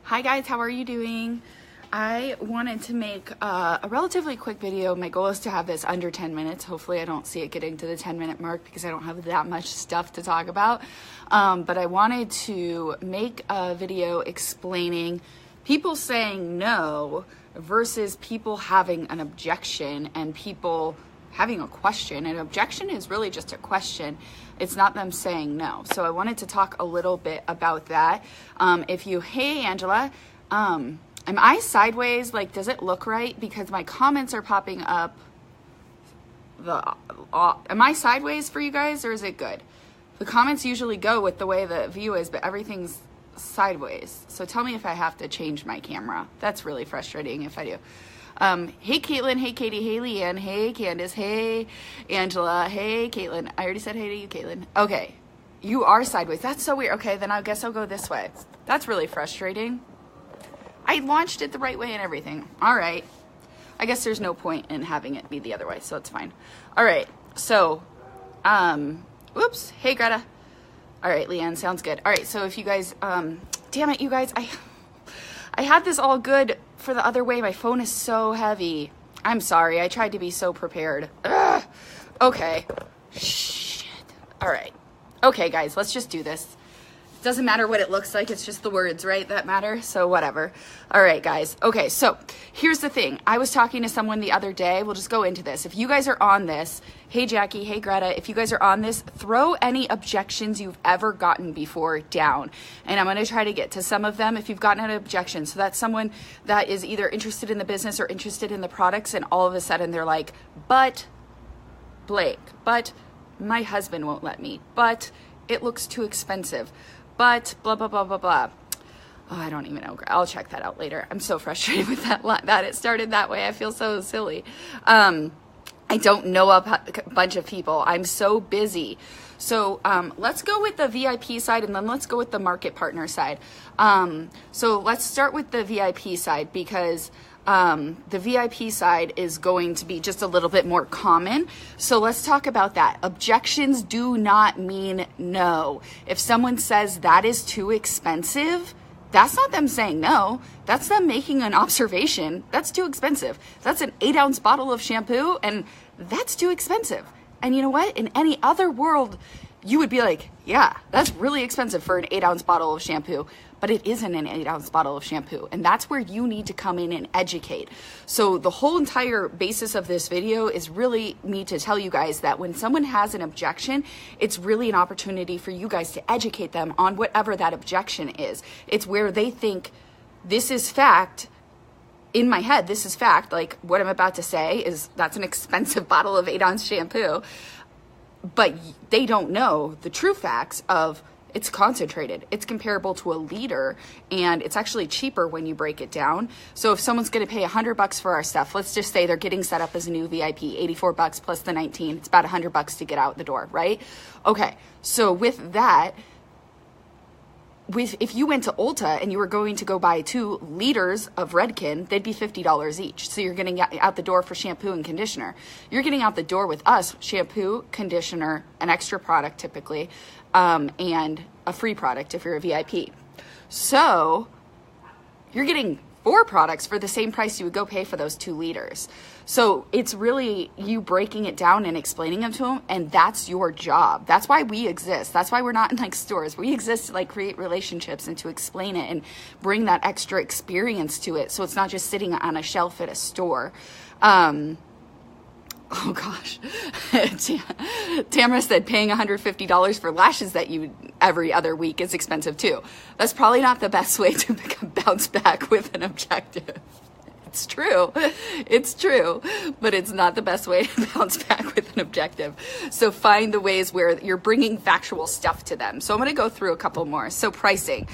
Hi guys, how are you doing? I wanted to make a relatively quick video. My goal is to have this under 10 minutes. Hopefully I don't see it getting to the 10-minute mark because I don't have that much stuff to talk about. But I wanted to make a video explaining people saying no versus people having an objection and people having a question. An objection is really just a question. It's not them saying no. So I wanted to talk a little bit about that. Hey Angela, am I sideways? Like, does it look right? Because my comments are popping up. Am I sideways for you guys or is it good? The comments usually go with the way the view is, but everything's sideways. So tell me if I have to change my camera. That's really frustrating if I do. Hey Caitlin, hey Katie, hey Leanne, hey Candace, hey Angela, hey Caitlin. I already said hey to you, Caitlin. Okay, you are sideways. That's so weird. Okay, then I guess I'll go this way. That's really frustrating. I launched it the right way and everything. All right. I guess there's no point in having it be the other way, so it's fine. All right, so, whoops. Hey Greta. All right, Leanne, sounds good. All right, so if you guys, damn it, you guys, I had this all good for the other way. My phone is so heavy. I'm sorry. I tried to be so prepared. Ugh. Okay. Shit. All right. Okay, guys, let's just do this. Doesn't matter what it looks like. It's just the words, right, that matter. So whatever. All right, guys. Okay, so here's the thing. I was talking to someone the other day. We'll just go into this. If you guys are on this, hey Jackie, hey Greta, if you guys are on this, throw any objections you've ever gotten before down. And I'm going to try to get to some of them if you've gotten an objection. So that's someone that is either interested in the business or interested in the products, and all of a sudden they're like, but Blake, but my husband won't let me, but it looks too expensive, but blah, blah, blah, blah, blah. Oh, I don't even know. I'll check that out later. I'm so frustrated with that it started that way. I feel so silly. I don't know a bunch of people. I'm so busy. So let's go with the VIP side and then let's go with the market partner side. So let's start with the VIP side because the VIP side is going to be just a little bit more common. So let's talk about that. Objections do not mean no. If someone says that is too expensive, that's not them saying no. That's them making an observation. That's too expensive. That's an 8-ounce bottle of shampoo and that's too expensive. And you know what? In any other world, you would be like, yeah, that's really expensive for an 8-ounce bottle of shampoo, but it isn't an 8-ounce bottle of shampoo. And that's where you need to come in and educate. So the whole entire basis of this video is really me to tell you guys that when someone has an objection, it's really an opportunity for you guys to educate them on whatever that objection is. It's where they think this is fact. In my head, this is fact. Like what I'm about to say is that's an expensive bottle of 8-ounce shampoo. But they don't know the true facts of it's concentrated. It's comparable to a liter and it's actually cheaper when you break it down. So if someone's going to pay $100 for our stuff, let's just say they're getting set up as a new VIP, $84 plus the 19, it's about $100 to get out the door, right? Okay. So with that, if you went to Ulta and you were going to go buy 2 liters of Redken, they'd be $50 each. So you're getting out the door for shampoo and conditioner. You're getting out the door with us, shampoo, conditioner, an extra product typically, and a free product if you're a VIP. So you're getting 4 products for the same price you would go pay for those 2 liters. So it's really you breaking it down and explaining them to them, and that's your job. That's why we exist. That's why we're not in like stores. We exist to like create relationships and to explain it and bring that extra experience to it. So it's not just sitting on a shelf at a store. Oh gosh, Tamara said paying $150 for lashes that you every other week is expensive too. That's probably not the best way to bounce back with an objective. It's true, but it's not the best way to bounce back with an objective. So find the ways where you're bringing factual stuff to them. So I'm going to go through a couple more. So pricing,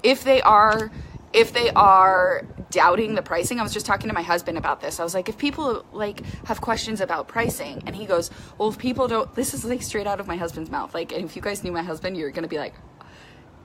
if they are doubting the pricing, I was just talking to my husband about this. I was like, if people like have questions about pricing, and he goes, well, if people don't, this is like straight out of my husband's mouth. Like, and if you guys knew my husband, you're going to be like,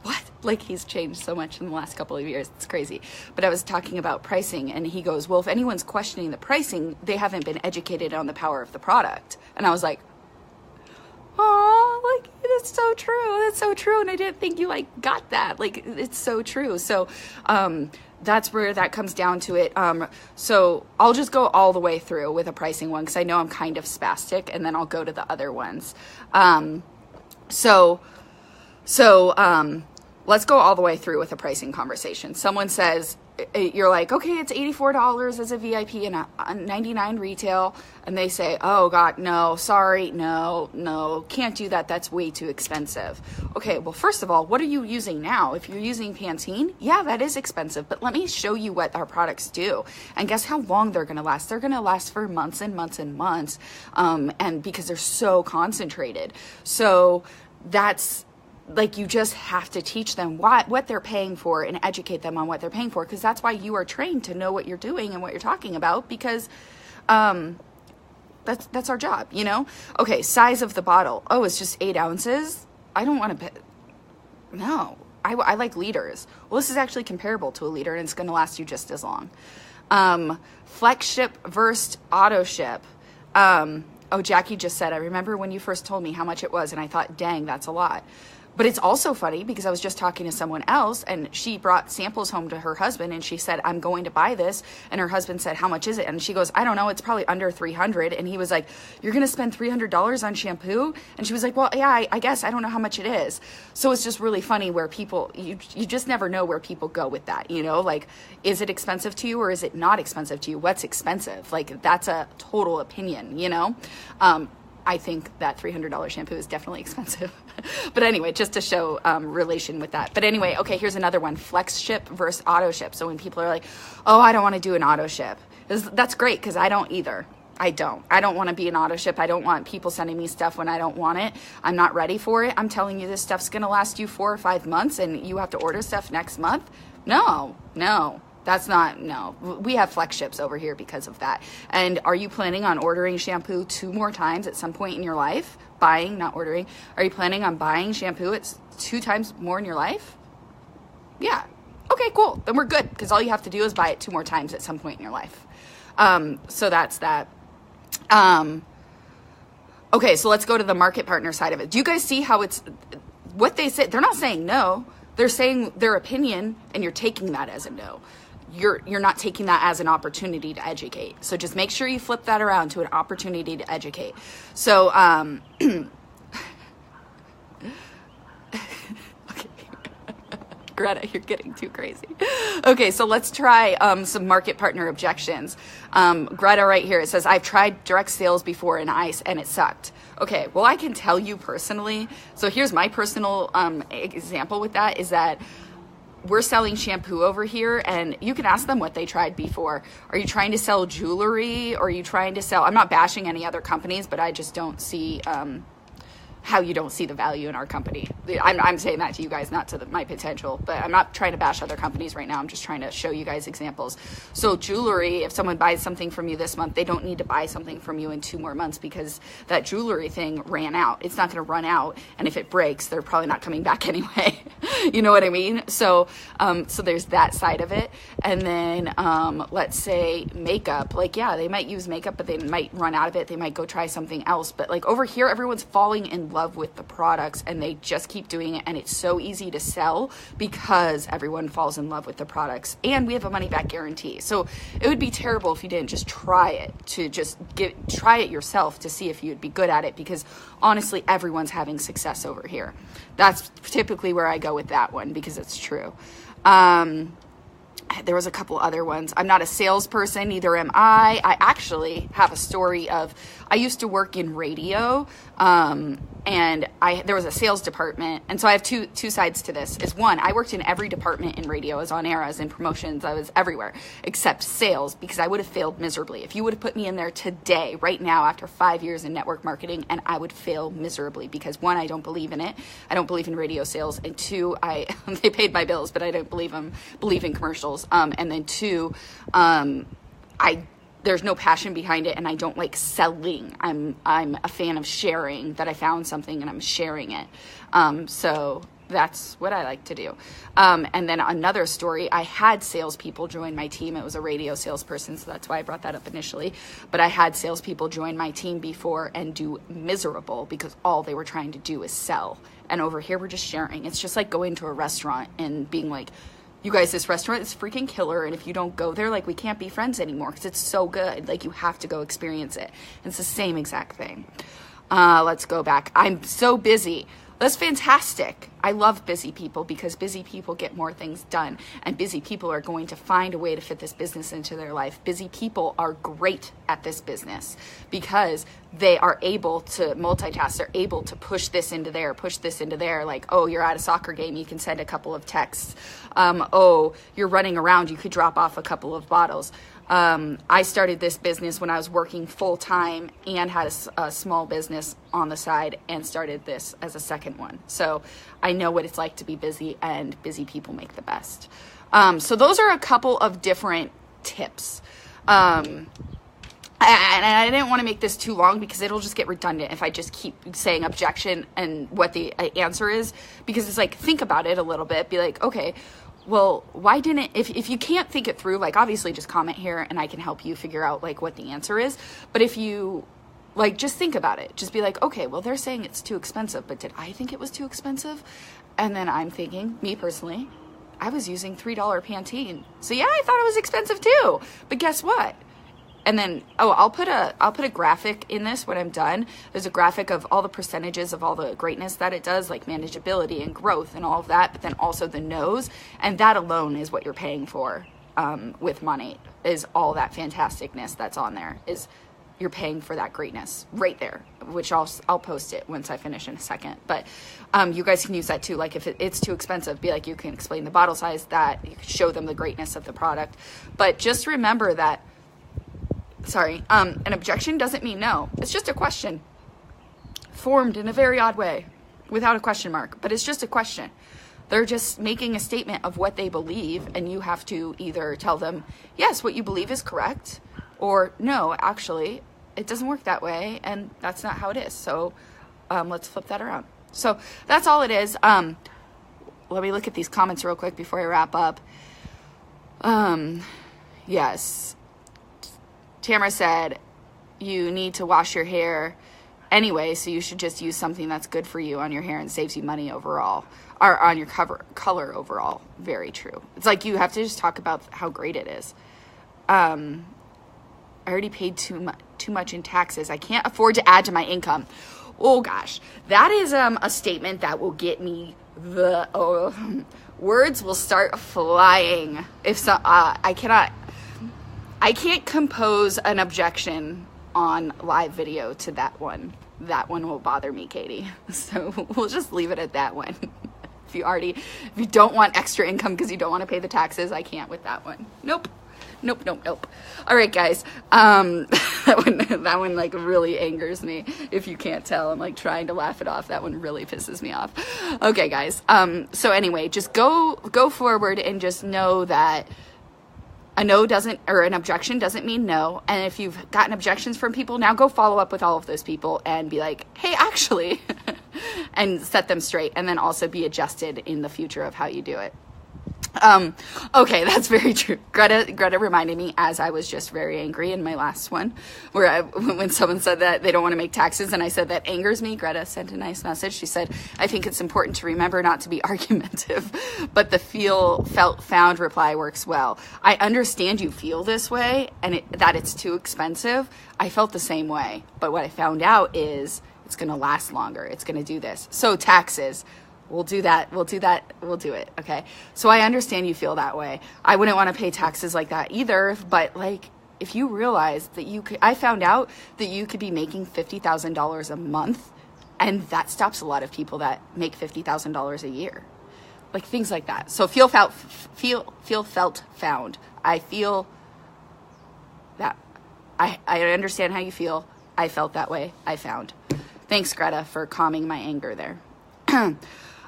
what? Like he's changed so much in the last couple of years. It's crazy. But I was talking about pricing and he goes, well, if anyone's questioning the pricing, they haven't been educated on the power of the product. And I was like, oh, like, that's so true. That's so true. And I didn't think you like got that. Like, it's so true. So, that's where that comes down to it. So I'll just go all the way through with a pricing one, because I know I'm kind of spastic, and then I'll go to the other ones. So let's go all the way through with a pricing conversation. Someone says, you're like, okay, it's $84 as a VIP and a $99 retail. And they say, oh God, no, sorry, no, can't do that. That's way too expensive. Okay, well, first of all, what are you using now? If you're using Pantene, yeah, that is expensive, but let me show you what our products do. And guess how long they're gonna last? They're gonna last for months and months and months. And because they're so concentrated. So that's, like, you just have to teach them what they're paying for and educate them on what they're paying for, because that's why you are trained to know what you're doing and what you're talking about, because that's our job, you know? Okay, size of the bottle. Oh, it's just 8 ounces? I don't want to pay. No, I like liters. Well, this is actually comparable to a liter, and it's going to last you just as long. Flex ship versus auto ship. Oh, Jackie just said, I remember when you first told me how much it was, and I thought, dang, that's a lot. But it's also funny because I was just talking to someone else, and she brought samples home to her husband, and she said, I'm going to buy this. And her husband said, how much is it? And she goes, I don't know. It's probably under $300. And he was like, you're going to spend $300 on shampoo? And she was like, well, yeah, I guess. I don't know how much it is. So it's just really funny where people, you just never know where people go with that. You know, like, is it expensive to you or is it not expensive to you? What's expensive? Like, that's a total opinion, you know? I think that $300 shampoo is definitely expensive. But anyway, just to show relation with that. But anyway, okay, here's another one. Flex ship versus auto ship. So when people are like, oh, I don't want to do an auto ship. That's great, because I don't either. I don't want to be an auto ship. I don't want people sending me stuff when I don't want it. I'm not ready for it. I'm telling you, this stuff's going to last you 4 or 5 months, and you have to order stuff next month. No. That's not, no. We have flex ships over here because of that. And are you planning on ordering shampoo 2 more times at some point in your life? Buying, not ordering. Are you planning on buying shampoo at 2 times more in your life? Yeah. Okay, cool. Then we're good, because all you have to do is buy it 2 more times at some point in your life. So that's that. Okay, so let's go to the market partner side of it. Do you guys see how it's, what they say? They're not saying no. They're saying their opinion, and you're taking that as a no. You're not taking that as an opportunity to educate. So just make sure you flip that around to an opportunity to educate. So, okay. Greta, you're getting too crazy. Okay, so let's try some market partner objections. Greta right here, it says, I've tried direct sales before in ice and it sucked. Okay, well, I can tell you personally. So here's my personal example with that, is that we're selling shampoo over here, and you can ask them what they tried before. Are you trying to sell jewelry? Or are you trying to sell, I'm not bashing any other companies, but I just don't see how you don't see the value in our company. I'm saying that to you guys, not to my potential, but I'm not trying to bash other companies right now. I'm just trying to show you guys examples. So jewelry, if someone buys something from you this month, they don't need to buy something from you in 2 more months, because that jewelry thing ran out. It's not going to run out. And if it breaks, they're probably not coming back anyway. You know what I mean? So, so there's that side of it. And then, let's say makeup, like, yeah, they might use makeup, but they might run out of it. They might go try something else. But like over here, everyone's falling in love with the products, and they just keep doing it, and it's so easy to sell because everyone falls in love with the products, and we have a money back guarantee. So it would be terrible if you didn't just try it, to just try it yourself to see if you'd be good at it, because honestly, everyone's having success over here. That's typically where I go with that one, because it's true. There was a couple other ones. I'm not a salesperson, neither am I. I actually have a story of, I used to work in radio, and there was a sales department. And so I have two sides to this. Is one, I worked in every department in radio. I was on air, I was in promotions, I was everywhere except sales, because I would have failed miserably. If you would have put me in there today, right now, after 5 years in network marketing, and I would fail miserably, because 1, I don't believe in it. I don't believe in radio sales. And 2, they paid my bills, but I don't believe in commercials. And then 2, there's no passion behind it, and I don't like selling. I'm a fan of sharing, that I found something and I'm sharing it. So that's what I like to do. And then another story, I had salespeople join my team. It was a radio salesperson, so that's why I brought that up initially. But I had salespeople join my team before and do miserable because all they were trying to do is sell. And over here, we're just sharing. It's just like going to a restaurant and being like, you guys, this restaurant is freaking killer, and if you don't go there, like, we can't be friends anymore because it's so good. Like, you have to go experience it. And it's the same exact thing. Let's go back. I'm so busy. That's fantastic. I love busy people because busy people get more things done, and busy people are going to find a way to fit this business into their life. Busy people are great at this business because they are able to multitask. They're able to push this into there, push this into there. Like, oh, you're at a soccer game, you can send a couple of texts. Oh, you're running around, you could drop off a couple of bottles. I started this business when I was working full time and had a small business on the side and started this as a second one. So I know what it's like to be busy, and busy people make the best. So those are a couple of different tips. And I didn't want to make this too long because it'll just get redundant if I just keep saying objection and what the answer is, because it's like, think about it a little bit, be like, okay, well, why didn't, if you can't think it through, like, obviously just comment here and I can help you figure out like what the answer is. But if you like, just think about it, just be like, okay, well, they're saying it's too expensive, but did I think it was too expensive? And then I'm thinking, me personally, I was using $3 Pantene. So yeah, I thought it was expensive too, but guess what? And then, oh, I'll put a graphic in this when I'm done. There's a graphic of all the percentages of all the greatness that it does, like manageability and growth and all of that, but then also the no's. And that alone is what you're paying for with money, is all that fantasticness that's on there. Is you're paying for that greatness right there, which I'll post it once I finish in a second. But you guys can use that too. Like, if it's too expensive, be like, you can explain the bottle size, that you can show them the greatness of the product. But just remember that, an objection doesn't mean no. It's just a question formed in a very odd way without a question mark, but it's just a question. They're just making a statement of what they believe, and you have to either tell them, yes, what you believe is correct, or no, actually, it doesn't work that way, and that's not how it is. So let's flip that around. So that's all it is. Let me look at these comments real quick before I wrap up. Yes. Tamara said, you need to wash your hair anyway, so you should just use something that's good for you on your hair and saves you money overall, or on your color overall. Very true. It's like, you have to just talk about how great it is. I already paid too much in taxes. I can't afford to add to my income. Oh gosh, that is a statement that will get me words will start flying. If so, I can't compose an objection on live video to that one. That one will bother me, Katie. So we'll just leave it at that one. If you don't want extra income because you don't want to pay the taxes, I can't with that one. Nope. All right, guys. That one like really angers me. If you can't tell, I'm like trying to laugh it off. That one really pisses me off. Okay, guys. So anyway, just go forward and just know that a no doesn't, or an objection doesn't mean no. And if you've gotten objections from people, now go follow up with all of those people and be like, hey, actually, and set them straight, and then also be adjusted in the future of how you do it. Okay, that's very true. Greta reminded me, as I was just very angry in my last one, when someone said that they don't want to make taxes, and I said that angers me. Greta sent a nice message. She said, I think it's important to remember not to be argumentative, but the felt, found reply works well. I understand you feel this way, and that it's too expensive. I felt the same way, but what I found out is it's going to last longer. It's going to do this. So taxes. We'll do that. We'll do it. Okay. So I understand you feel that way. I wouldn't want to pay taxes like that either. But like, if you realize that I found out that you could be making $50,000 a month, and that stops a lot of people that make $50,000 a year, like things like that. So feel, felt, found. I feel that I understand how you feel. I felt that way. I found. Thanks, Greta, for calming my anger there.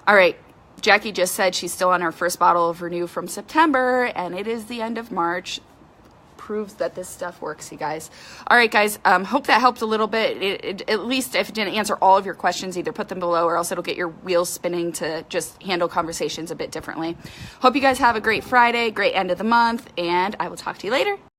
All right, Jackie just said she's still on her first bottle of Renew from September, and it is the end of March. proves that this stuff works, you guys. All right, guys, hope that helped a little bit. At least if it didn't answer all of your questions, either put them below or else it'll get your wheels spinning to just handle conversations a bit differently. Hope you guys have a great Friday, great end of the month, and I will talk to you later.